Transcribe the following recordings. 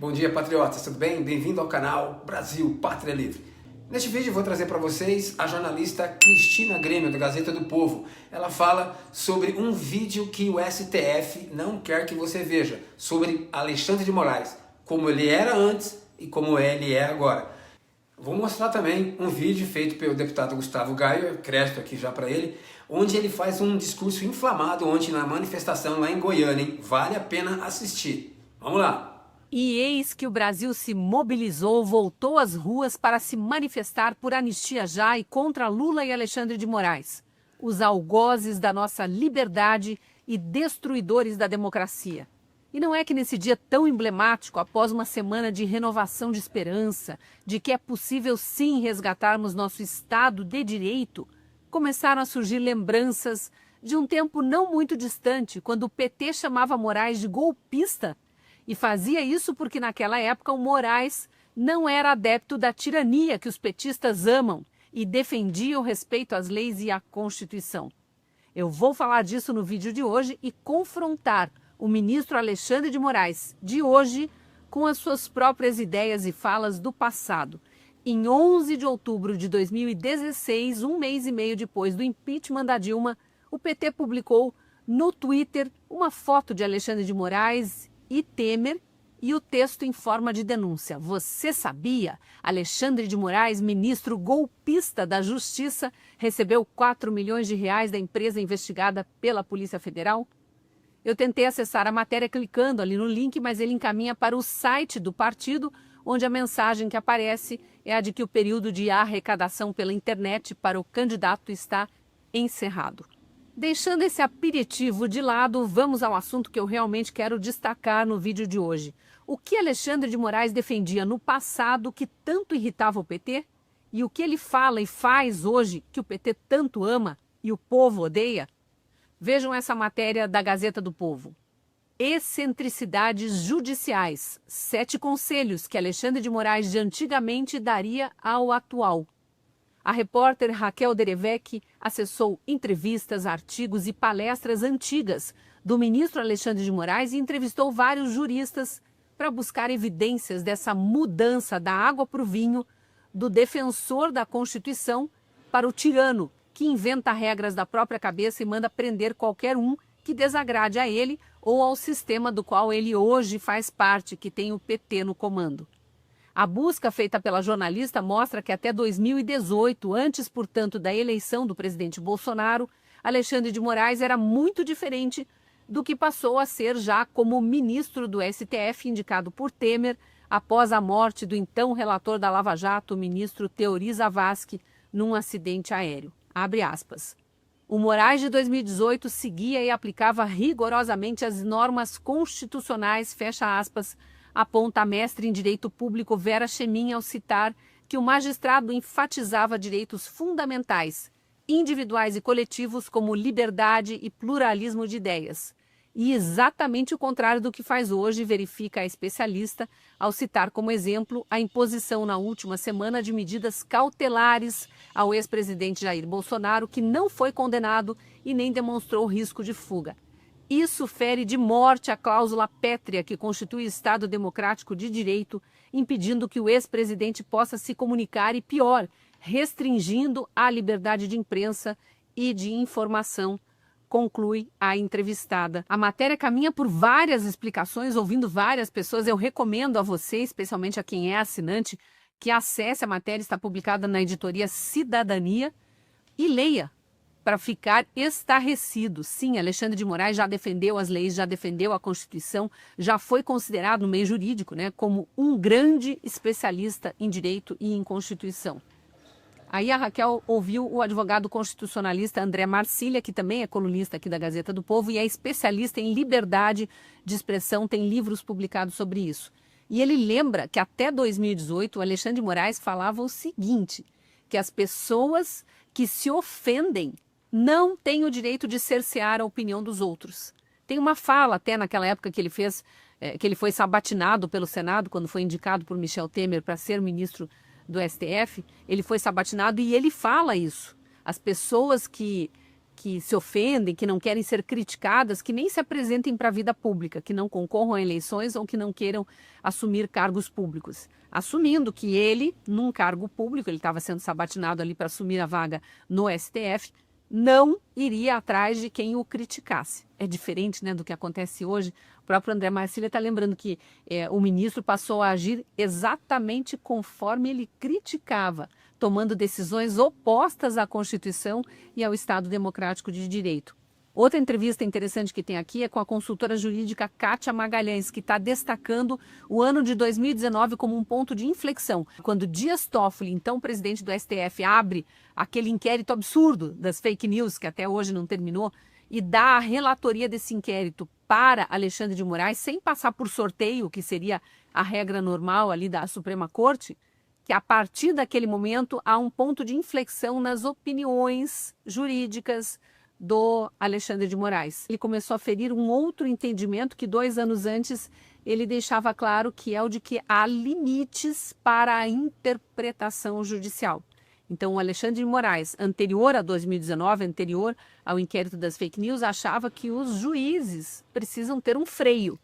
Bom dia, patriotas, tudo bem? Bem-vindo ao canal Brasil Pátria Livre. Neste vídeo eu vou trazer para vocês a jornalista Cristina Grêmio, da Gazeta do Povo. Ela fala sobre um vídeo que o STF não quer que você veja, sobre Alexandre de Moraes, como ele era antes e como ele é agora. Vou mostrar também um vídeo feito pelo deputado Gustavo Gaio, crédito aqui já para ele, onde ele faz um discurso inflamado ontem na manifestação lá em Goiânia, hein? Vale a pena assistir. Vamos lá! E eis que o Brasil se mobilizou, voltou às ruas para se manifestar por anistia já e contra Lula e Alexandre de Moraes, os algozes da nossa liberdade e destruidores da democracia. E não é que nesse dia tão emblemático, após uma semana de renovação de esperança, de que é possível sim resgatarmos nosso Estado de Direito, começaram a surgir lembranças de um tempo não muito distante, quando o PT chamava Moraes de golpista, e fazia isso porque naquela época o Moraes não era adepto da tirania que os petistas amam e defendia o respeito às leis e à Constituição. Eu vou falar disso no vídeo de hoje e confrontar o ministro Alexandre de Moraes de hoje com as suas próprias ideias e falas do passado. Em 11 de outubro de 2016, um mês e meio depois do impeachment da Dilma, o PT publicou no Twitter uma foto de Alexandre de Moraes e Temer e o texto em forma de denúncia. Você sabia? Alexandre de Moraes, ministro golpista da Justiça, recebeu 4 milhões de reais da empresa investigada pela Polícia Federal? Eu tentei acessar a matéria clicando ali no link, mas ele encaminha para o site do partido, onde a mensagem que aparece é a de que o período de arrecadação pela internet para o candidato está encerrado. Deixando esse aperitivo de lado, vamos ao assunto que eu realmente quero destacar no vídeo de hoje. O que Alexandre de Moraes defendia no passado que tanto irritava o PT? E o que ele fala e faz hoje que o PT tanto ama e o povo odeia? Vejam essa matéria da Gazeta do Povo. Excentricidades judiciais. 7 conselhos que Alexandre de Moraes de antigamente daria ao atual. A repórter Raquel Derevec acessou entrevistas, artigos e palestras antigas do ministro Alexandre de Moraes e entrevistou vários juristas para buscar evidências dessa mudança da água para o vinho, do defensor da Constituição para o tirano que inventa regras da própria cabeça e manda prender qualquer um que desagrade a ele ou ao sistema do qual ele hoje faz parte, que tem o PT no comando. A busca feita pela jornalista mostra que até 2018, antes, portanto, da eleição do presidente Bolsonaro, Alexandre de Moraes era muito diferente do que passou a ser já como ministro do STF, indicado por Temer, após a morte do então relator da Lava Jato, o ministro Teori Zavascki, num acidente aéreo. Abre aspas. O Moraes de 2018 seguia e aplicava rigorosamente as normas constitucionais, fecha aspas, aponta a mestre em Direito Público Vera Chemin ao citar que o magistrado enfatizava direitos fundamentais, individuais e coletivos, como liberdade e pluralismo de ideias. E exatamente o contrário do que faz hoje, verifica a especialista, ao citar como exemplo a imposição na última semana de medidas cautelares ao ex-presidente Jair Bolsonaro, que não foi condenado e nem demonstrou risco de fuga. Isso fere de morte a cláusula pétrea que constitui o Estado Democrático de Direito, impedindo que o ex-presidente possa se comunicar e, pior, restringindo a liberdade de imprensa e de informação, conclui a entrevistada. A matéria caminha por várias explicações, ouvindo várias pessoas. Eu recomendo a você, especialmente a quem é assinante, que acesse a matéria, está publicada na editoria Cidadania, e leia, para ficar estarrecido. Sim, Alexandre de Moraes já defendeu as leis, já defendeu a Constituição, já foi considerado no meio jurídico, como um grande especialista em direito e em Constituição. Aí a Raquel ouviu o advogado constitucionalista André Marcília, que também é colunista aqui da Gazeta do Povo e é especialista em liberdade de expressão, tem livros publicados sobre isso. E ele lembra que até 2018 o Alexandre de Moraes falava o seguinte, que as pessoas que se ofendem não têm o direito de cercear a opinião dos outros. Tem uma fala até naquela época que ele fez, que ele foi sabatinado pelo Senado, quando foi indicado por Michel Temer para ser ministro do STF, ele foi sabatinado e ele fala isso. As pessoas que que se ofendem, que não querem ser criticadas, que nem se apresentem para a vida pública, que não concorram a eleições ou que não queiram assumir cargos públicos. Assumindo que ele, num cargo público, ele estava sendo sabatinado ali para assumir a vaga no STF, não iria atrás de quem o criticasse. É diferente, né, do que acontece hoje. O próprio André Marcília está lembrando que o ministro passou a agir exatamente conforme ele criticava, tomando decisões opostas à Constituição e ao Estado Democrático de Direito. Outra entrevista interessante que tem aqui é com a consultora jurídica Kátia Magalhães, que está destacando o ano de 2019 como um ponto de inflexão. Quando Dias Toffoli, então presidente do STF, abre aquele inquérito absurdo das fake news, que até hoje não terminou, e dá a relatoria desse inquérito para Alexandre de Moraes, sem passar por sorteio, que seria a regra normal ali da Suprema Corte, que a partir daquele momento há um ponto de inflexão nas opiniões jurídicas do Alexandre de Moraes. Ele começou a ferir um outro entendimento que 2 anos antes ele deixava claro, que é o de que há limites para a interpretação judicial. Então o Alexandre de Moraes, anterior a 2019, anterior ao inquérito das fake news, achava que os juízes precisam ter um freio.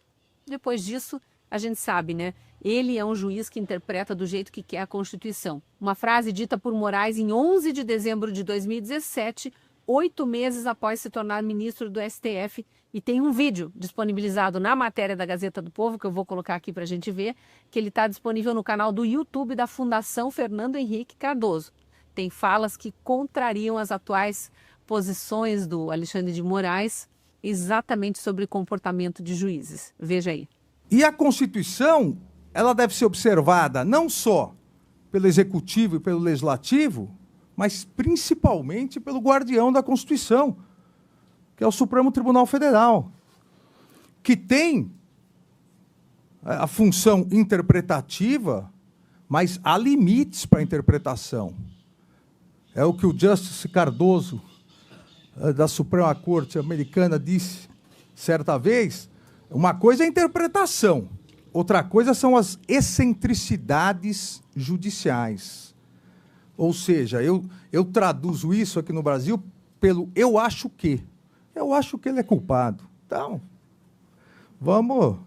Depois disso, a gente sabe, né? Ele é um juiz que interpreta do jeito que quer a Constituição. Uma frase dita por Moraes em 11 de dezembro de 2017, 8 meses após se tornar ministro do STF, e tem um vídeo disponibilizado na matéria da Gazeta do Povo, que eu vou colocar aqui para a gente ver, que ele está disponível no canal do YouTube da Fundação Fernando Henrique Cardoso. Tem falas que contrariam as atuais posições do Alexandre de Moraes, exatamente sobre comportamento de juízes. Veja aí. E a Constituição, ela deve ser observada não só pelo Executivo e pelo Legislativo, mas principalmente pelo guardião da Constituição, que é o Supremo Tribunal Federal, que tem a função interpretativa, mas há limites para a interpretação. É o que o Justice Cardoso, da Suprema Corte Americana, disse certa vez. Uma coisa é a interpretação, outra coisa são as excentricidades judiciais. Ou seja, eu traduzo isso aqui no Brasil pelo eu acho que. Eu acho que ele é culpado. Então, vamos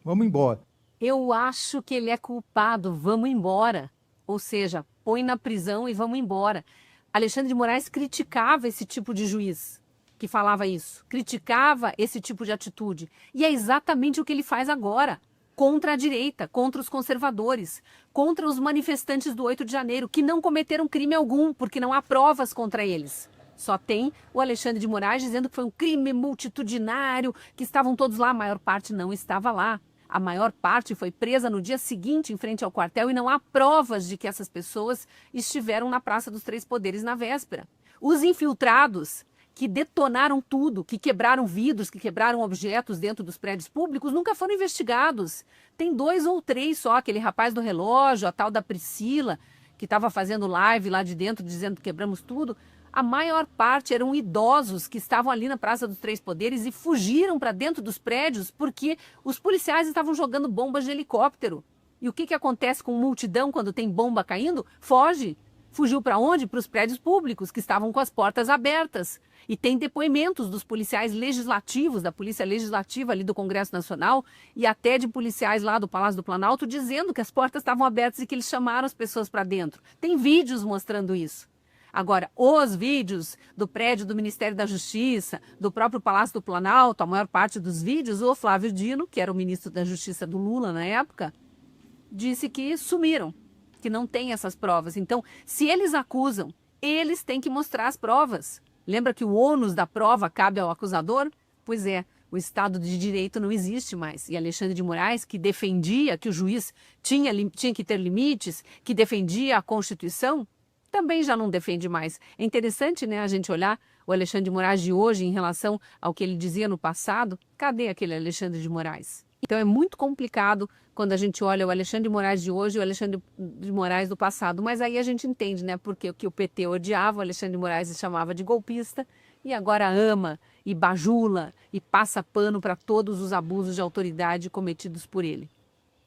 embora. Eu acho que ele é culpado, vamos embora. Ou seja, põe na prisão e vamos embora. Alexandre de Moraes criticava esse tipo de juiz que falava isso, criticava esse tipo de atitude. E é exatamente o que ele faz agora, contra a direita, contra os conservadores, contra os manifestantes do 8 de janeiro, que não cometeram crime algum, porque não há provas contra eles. Só tem o Alexandre de Moraes dizendo que foi um crime multitudinário, que estavam todos lá, a maior parte não estava lá. A maior parte foi presa no dia seguinte em frente ao quartel e não há provas de que essas pessoas estiveram na Praça dos Três Poderes na véspera. Os infiltrados que detonaram tudo, que quebraram vidros, que quebraram objetos dentro dos prédios públicos, nunca foram investigados. Tem 2 ou 3 só, aquele rapaz do relógio, a tal da Priscila, que estava fazendo live lá de dentro dizendo que quebramos tudo. A maior parte eram idosos que estavam ali na Praça dos Três Poderes e fugiram para dentro dos prédios porque os policiais estavam jogando bombas de helicóptero. E o que acontece com multidão quando tem bomba caindo? Foge. Fugiu para onde? Para os prédios públicos, que estavam com as portas abertas. E tem depoimentos dos policiais legislativos, da Polícia Legislativa ali do Congresso Nacional e até de policiais lá do Palácio do Planalto dizendo que as portas estavam abertas e que eles chamaram as pessoas para dentro. Tem vídeos mostrando isso. Agora, os vídeos do prédio do Ministério da Justiça, do próprio Palácio do Planalto, a maior parte dos vídeos, o Flávio Dino, que era o ministro da Justiça do Lula na época, disse que sumiram, que não tem essas provas. Então, se eles acusam, eles têm que mostrar as provas. Lembra que o ônus da prova cabe ao acusador? Pois é, o Estado de Direito não existe mais. E Alexandre de Moraes, que defendia que o juiz tinha que ter limites, que defendia a Constituição, também já não defende mais. É interessante, né, a gente olhar o Alexandre de Moraes de hoje em relação ao que ele dizia no passado. Cadê aquele Alexandre de Moraes? Então é muito complicado quando a gente olha o Alexandre de Moraes de hoje e o Alexandre de Moraes do passado. Mas aí a gente entende, né, porque o que o PT odiava, o Alexandre de Moraes chamava de golpista e agora ama e bajula e passa pano para todos os abusos de autoridade cometidos por ele.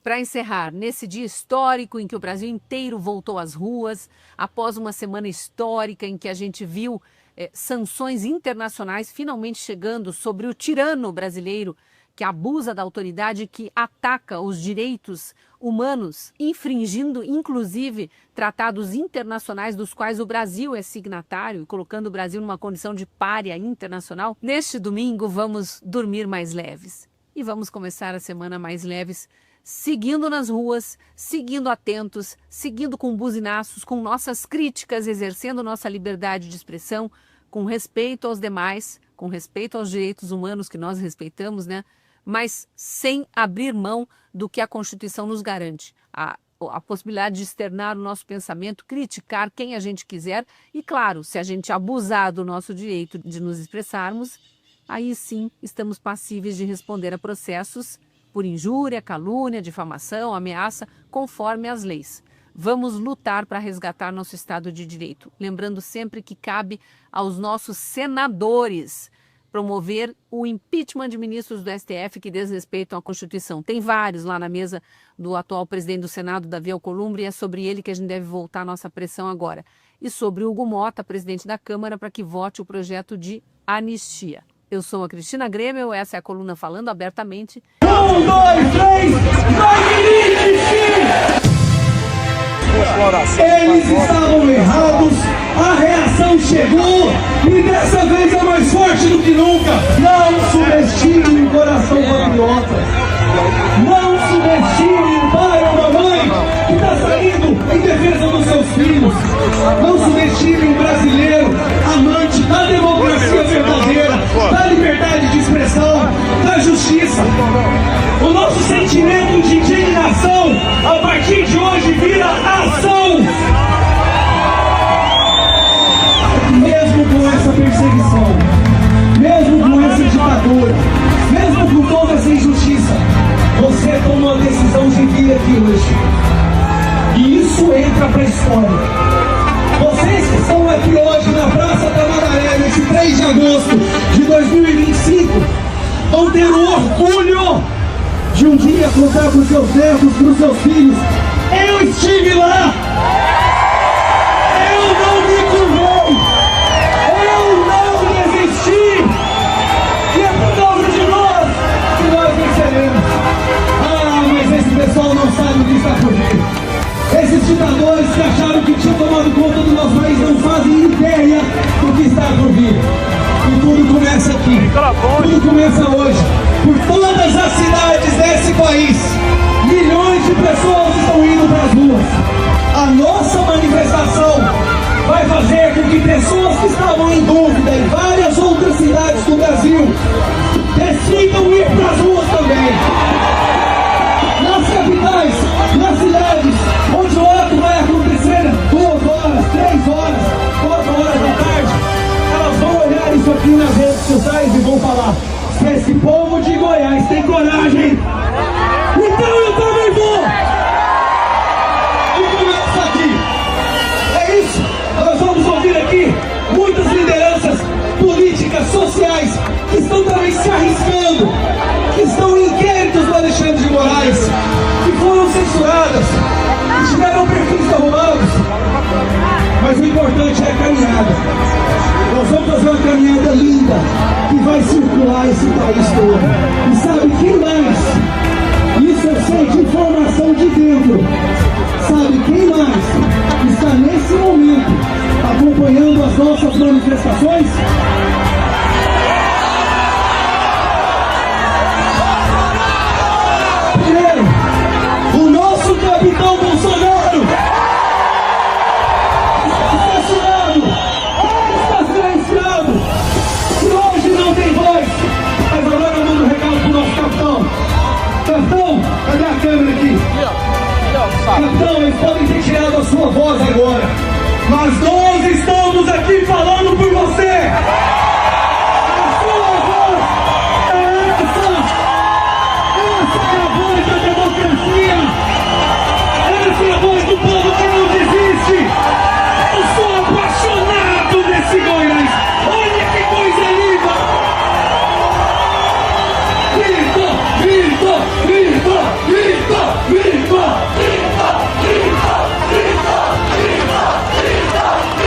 Para encerrar, nesse dia histórico em que o Brasil inteiro voltou às ruas, após uma semana histórica em que a gente viu sanções internacionais finalmente chegando sobre o tirano brasileiro que abusa da autoridade, que ataca os direitos humanos, infringindo inclusive tratados internacionais dos quais o Brasil é signatário, colocando o Brasil numa condição de pária internacional. Neste domingo vamos dormir mais leves e vamos começar a semana mais leves, seguindo nas ruas, seguindo atentos, seguindo com buzinaços, com nossas críticas, exercendo nossa liberdade de expressão, com respeito aos demais, com respeito aos direitos humanos que nós respeitamos, né? Mas sem abrir mão do que a Constituição nos garante. A possibilidade de externar o nosso pensamento, criticar quem a gente quiser e, claro, se a gente abusar do nosso direito de nos expressarmos, aí sim estamos passíveis de responder a processos por injúria, calúnia, difamação, ameaça, conforme as leis. Vamos lutar para resgatar nosso Estado de Direito. Lembrando sempre que cabe aos nossos senadores promover o impeachment de ministros do STF que desrespeitam a Constituição. Tem vários lá na mesa do atual presidente do Senado, Davi Alcolumbre, e é sobre ele que a gente deve voltar a nossa pressão agora. E sobre Hugo Mota, presidente da Câmara, para que vote o projeto de anistia. Eu sou a Cristina Grêmio, essa é a coluna Falando Abertamente. 1, 2, 3, eles estavam errados, a reação chegou e dessa vez é mais forte do que nunca. Não subestime o coração patriota. Não subestime o pai ou a mãe que está saindo em defesa dos seus filhos. Não subestime o brasileiro amante da democracia verdadeira, da liberdade de expressão, da justiça. O nosso sentimento de indignação, a partir de hoje, vira ação. Mesmo com essa perseguição, mesmo com essa ditadura, mesmo com toda essa injustiça, você tomou a decisão de vir aqui hoje. E isso entra para a história. Vocês que estão aqui hoje na Praça da Madalena, nesse 3 de agosto de 2025, vão ter o orgulho de um dia contar para os seus netos, para os seus filhos: eu estive lá, eu não me curvei, eu não desisti, e é por causa de nós que nós venceremos. Ah, mas esse pessoal não sabe o que está por vir. Esses ditadores que acharam que tinham tomado conta do nosso país não fazem ideia do que está por vir. E tudo começa aqui, tudo começa hoje, por todas as cidades desse país. Milhões de pessoas estão indo para as ruas. A nossa manifestação vai fazer com que pessoas que estavam em dúvida em várias outras cidades do Brasil decidam ir para as ruas também. Nas capitais, nas cidades, onde o ato vai acontecer 2 horas, 3 horas, 4 horas da tarde, elas vão olhar isso aqui nas redes sociais e vão falar: se esse povo de Goiás tem coragem, então eu também vou! E começa aqui. É isso, nós vamos ouvir aqui muitas lideranças políticas, sociais, que estão também se arriscando, que estão em inquéritos do Alexandre de Moraes, que foram censuradas, que tiveram perfis derrubados. Mas o importante é a caminhada. Nós vamos fazer uma caminhada linda que vai circular esse país todo. E sabe quem mais? Isso eu sei de informação de dentro. Sabe quem mais está nesse momento acompanhando as nossas manifestações? Primeiro, o nosso capitão Bolsonaro está censurado, está silenciado, e hoje não tem voz. Mas agora eu mando um recado pro nosso capitão. Capitão, cadê a câmera aqui? Capitão, eles podem ter tirado a sua voz agora, mas nós estamos aqui falando por você. A sua voz é essa. Essa é a voz da democracia. Essa é a voz do povo que não desiste. Eu sou apaixonado desse Goiás. Olha que coisa linda. Grita, grita, grita, grita, grita, grita, grita, grita, grita, grita, grita.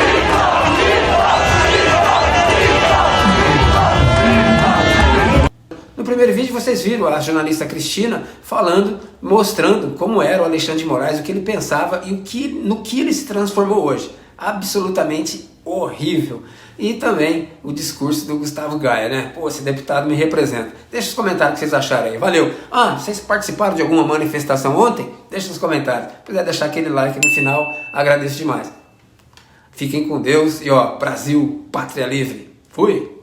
vídeo vocês viram a jornalista Cristina falando, mostrando como era o Alexandre de Moraes, o que ele pensava e no que ele se transformou hoje. Absolutamente horrível. E também o discurso do Gustavo Gaia, né? Pô, esse deputado me representa. Deixa os comentários que vocês acharam aí. Valeu! Vocês participaram de alguma manifestação ontem? Deixa nos comentários. Se puder deixar aquele like no final, agradeço demais. Fiquem com Deus e Brasil, Pátria Livre. Fui!